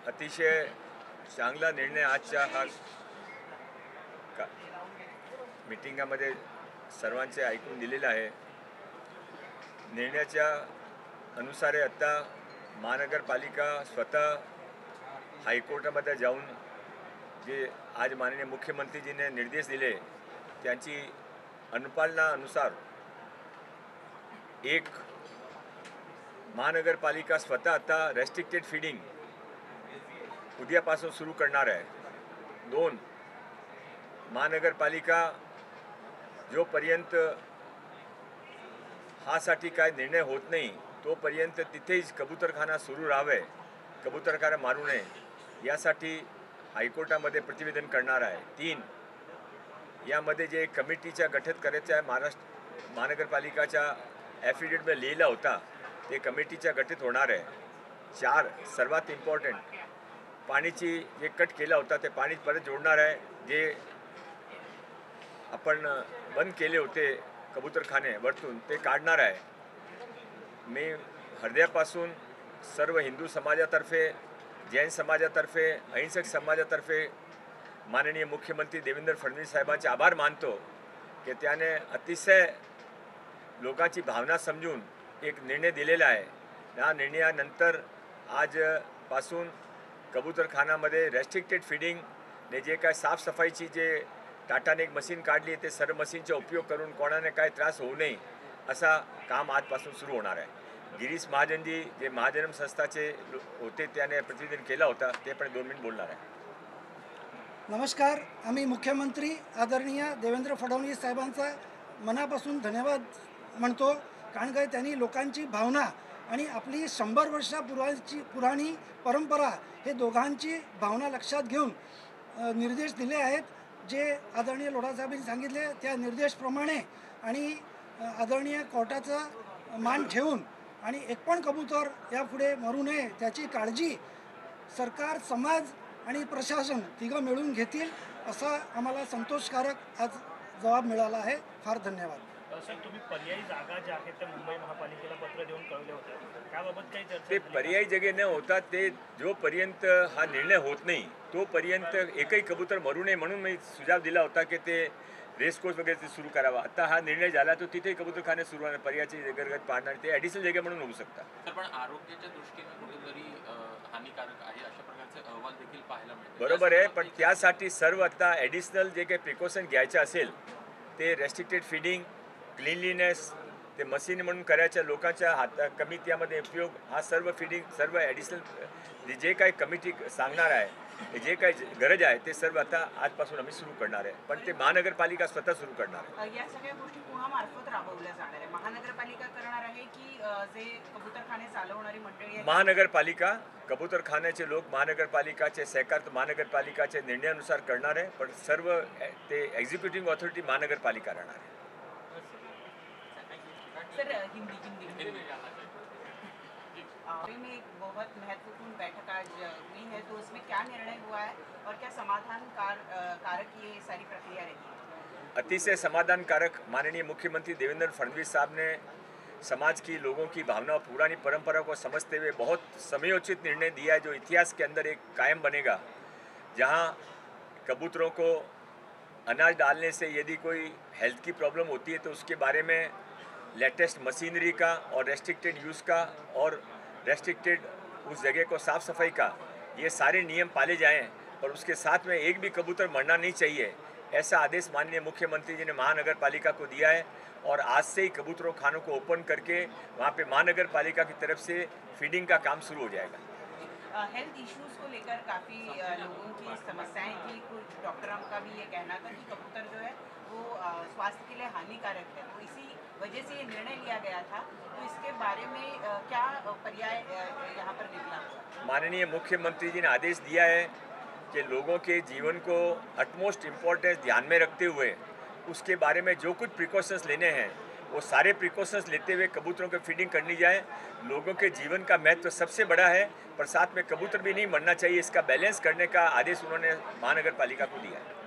अतिशय चांगला निर्णय आजच्या हा मीटिंगामध्ये सर्वांचे ऐकून दिलेला आहे। निर्णयाच्या अनुसार आता महानगरपालिका स्वतः हायकोर्टामध्ये जाऊन जे आज माननीय मुख्यमंत्रीजीने निर्देश दिले त्यांची अनुपालना अनुसार एक महानगरपालिका स्वतः आता रेस्ट्रिक्टेड फीडिंग उद्यापासून सुरू करणार आहे। दोन, महानगरपालिका जोपर्यंत हासाठी काय निर्णय होत नाही तोपर्यंत तिथेच कबूतरखाना सुरू राहावे, कबूतरखाना मारू नये यासाठी हायकोर्टामध्ये प्रतिवेदन करणार आहे। तीन, यामध्ये जे कमिटीच्या गठीत करायचं आहे महाराष्ट्र महानगरपालिकाच्या ॲफिडेविटमध्ये लिहिला होता ते कमिटीच्या गठीत होणार आहे। चार, सर्वात इम्पॉर्टंट, पाणीची जे कट केला होता ते पाणी परत जोडणार आहे। जे आपण बंद केले होते कबूतरखाने वरतून ते काढणार आहे। मी हृदयापासून सर्व हिंदू समाजातर्फे, जैन समाजातर्फे, अहिंसक समाजातर्फे माननीय मुख्यमंत्री देवेंद्र फडणवीस साहेबांचे आभार मानतो की त्याने अतिशय लोकांची भावना समजून एक निर्णय दिलेला आहे। या निर्णयानंतर आजपासून कबूतरखान्यामध्ये रेस्ट्रिक्टेड फीडिंग ने जे काय साफसफाईची जे टाटाने एक मशीन काढली ते सर्व मशीनचा उपयोग करून कोणाने काय त्रास होऊ नये असा काम आजपासून सुरू होणार आहे। गिरीश महाजनजी जे महाजनम संस्थाचे होते त्याने प्रतिनिधित्व केला होता ते पण 2 मिनिट बोलणार आहे। नमस्कार, आम्ही मुख्यमंत्री आदरणीय देवेंद्र फडणवीस साहेबांचा मनापासून धन्यवाद म्हणतो, कारण का त्यांनी लोकांची भावना आणि आपली 100 वर्षापूर्वीची पुराणी परंपरा हे दोघांची भावना लक्षात घेऊन निर्देश दिले आहेत। जे आदरणीय लोढा साहेबांनी सांगितले त्या निर्देशप्रमाणे आणि आदरणीय कोर्टाचा मान ठेवून आणि एक पण कबूतर यापुढे मरू नये त्याची काळजी सरकार, समाज आणि प्रशासन तिघं मिळून घेतील असा आम्हाला संतोषकारक आज जबाब मिळाला आहे। फार धन्यवाद। सर, तुम्ही पर्यायी जागा ज्या आहेत त्या मुंबई महापालिकेला पत्र देऊन कळवले होते, त्याबाबत काही चर्चा? ते पर्यायी जागे न होता ते जोपर्यंत हा निर्णय होत नाही तोपर्यंत एकही कबूतर मरू नये म्हणून मी सुझाव दिला होता की ते रेसकोर्स वगैरे ते सुरू करावा। आता हा निर्णय झाला तो तिथे कबूतरखाने सुरू होणार, पर्यायाची गरगत पाडणार, ते ॲडिशनल जागा म्हणून होऊ शकतात। पण आरोग्याच्या दृष्टीने कुठेतरी हानिकारक आहे अशा प्रकारचे अहवाल देखील पाहायला मिळतात। बरोबर आहे, पण त्यासाठी सर्व आता ॲडिशनल जे काही प्रिकॉशन घ्यायचे असेल ते रेस्ट्रिक्टेड फीडिंग, क्लीनलीनेस, ते मशीन म्हणून करायच्या लोकांच्या कमी त्यामध्ये उपयोग, हा सर्व फीडिंग सर्व ॲडिशनल जे काही कमिटी सांगणार आहे जे काही गरज आहे ते सर्व आता आजपासून आम्ही सुरू करणार आहे। पण ते महानगरपालिका स्वतः सुरू करणार आहे। या सगळ्या गोष्टी कुणामार्फत राबवल्या जाणार आहे? महानगरपालिका करणार आहे की जे कबूतरखाने चालवणारी मंडळी आहे? महानगरपालिका, कबूतरखान्याचे लोक महानगरपालिकाचे सहकार महानगरपालिकाचे निर्णयानुसार करणार आहे, पण सर्व ते एक्झिक्युटिव्ह ऑथॉरिटी महानगरपालिका राहणार आहे। सर, हिंदी में एक बहुत महत्वपूर्ण बैठक आज हुई है, तो उसमें क्या निर्णय हुआ है और क्या समाधान कारक ये सारी प्रक्रिया रही? अतिशय समाधानकारक। माननीय मुख्यमंत्री देवेंद्र फडणवीस साहब ने समाज की, लोगों की भावना और पुरानी परंपरा को समझते हुए बहुत समयोचित निर्णय दिया है जो इतिहास के अंदर एक कायम बनेगा। जहां कबूतरों को अनाज डालने से यदि कोई हेल्थ की प्रॉब्लम होती है तो उसके बारे में लेटेस्ट मशीनरी का और रेस्ट्रिक्टेड यूज़ का और रेस्ट्रिक्टेड उस जगह को साफ़ सफाई का ये सारे नियम पाले जाएं और उसके साथ में एक भी कबूतर मरना नहीं चाहिए, ऐसा आदेश माननीय मुख्यमंत्री जी ने महानगर पालिका को दिया है। और आज से ही कबूतरों खानों को ओपन करके वहाँ पे महानगर पालिका की तरफ से फीडिंग का काम शुरू हो जाएगा। हेल्थ इश्यूज़ को लेकर काफ़ी लोगों की समस्याएं थी, कुछ डॉक्टरों का भी ये कहना था कि कबूतर जो है वो स्वास्थ्य के लिए हानिकारक है, तो इसी वजह से ये निर्णय लिया गया था। तो इसके बारे में क्या पर्याय यहाँ पर निकला? माननीय मुख्यमंत्री जी ने आदेश दिया है कि लोगों के जीवन को अटमोस्ट इम्पोर्टेंस ध्यान में रखते हुए उसके बारे में जो कुछ प्रिकॉशंस लेने हैं वो सारे प्रिकॉशंस लेते हुए कबूतरों की फीडिंग करनी जाए। लोगों के जीवन का महत्व सबसे बड़ा है, पर साथ में कबूतर भी नहीं मरना चाहिए, इसका बैलेंस करने का आदेश उन्होंने महानगर पालिका को दिया है।